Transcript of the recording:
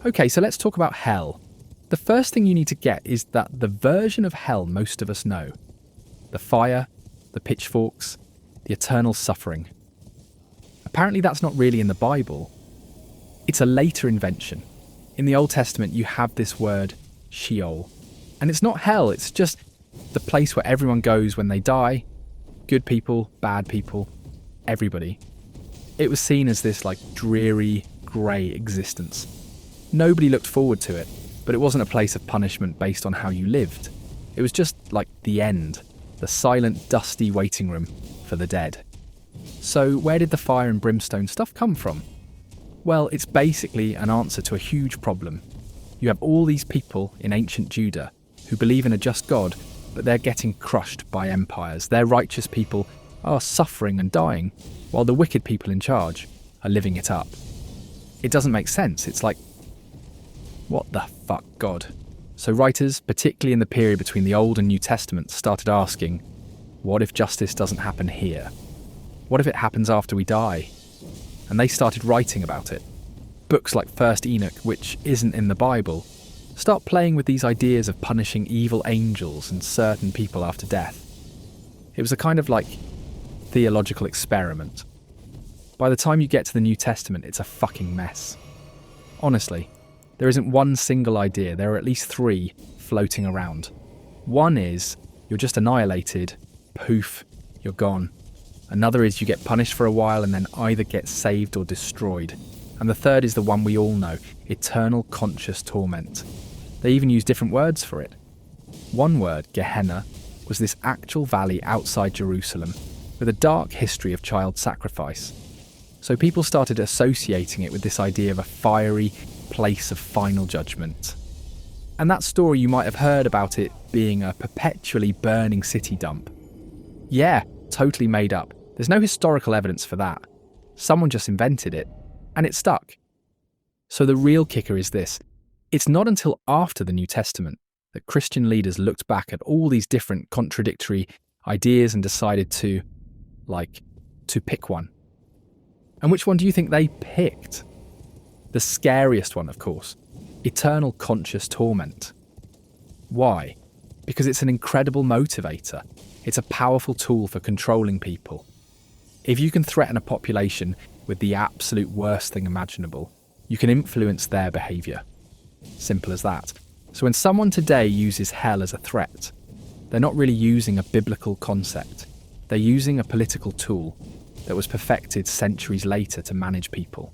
Okay, so let's talk about hell. The first thing you need to get is that the version of hell most of us know. The fire, the pitchforks, the eternal suffering. Apparently that's not really in the Bible. It's a later invention. In the Old Testament you have this word, Sheol. And it's not hell, it's just the place where everyone goes when they die. Good people, bad people, everybody. It was seen as this dreary, grey existence. Nobody looked forward to it, but it wasn't a place of punishment based on how you lived. It was just like the end, the silent, dusty waiting room for the dead. So where did the fire and brimstone stuff come from? Well, it's basically an answer to a huge problem. You have all these people in ancient Judah who believe in a just God, but they're getting crushed by empires. Their righteous people are suffering and dying, while the wicked people in charge are living it up. It doesn't make sense. It's like, what the fuck, God? So writers, particularly in the period between the Old and New Testaments, started asking, what if justice doesn't happen here? What if it happens after we die? And they started writing about it. Books like First Enoch, which isn't in the Bible, start playing with these ideas of punishing evil angels and certain people after death. It was a kind of theological experiment. By the time you get to the New Testament, it's a fucking mess. Honestly, there isn't one single idea. There are at least three floating around. One is, you're just annihilated, poof, you're gone. Another is you get punished for a while and then either get saved or destroyed. And the third is the one we all know, eternal conscious torment. They even use different words for it. One word, Gehenna, was this actual valley outside Jerusalem with a dark history of child sacrifice. So people started associating it with this idea of a fiery place of final judgment. And that story, you might have heard about it being a perpetually burning city dump. Yeah, totally made up. There's no historical evidence for that. Someone just invented it, and it stuck. So the real kicker is this. It's not until after the New Testament that Christian leaders looked back at all these different contradictory ideas and decided to pick one. And which one do you think they picked? The scariest one, of course. Eternal conscious torment. Why? Because it's an incredible motivator. It's a powerful tool for controlling people. If you can threaten a population with the absolute worst thing imaginable, you can influence their behaviour. Simple as that. So when someone today uses hell as a threat, they're not really using a biblical concept. They're using a political tool that was perfected centuries later to manage people.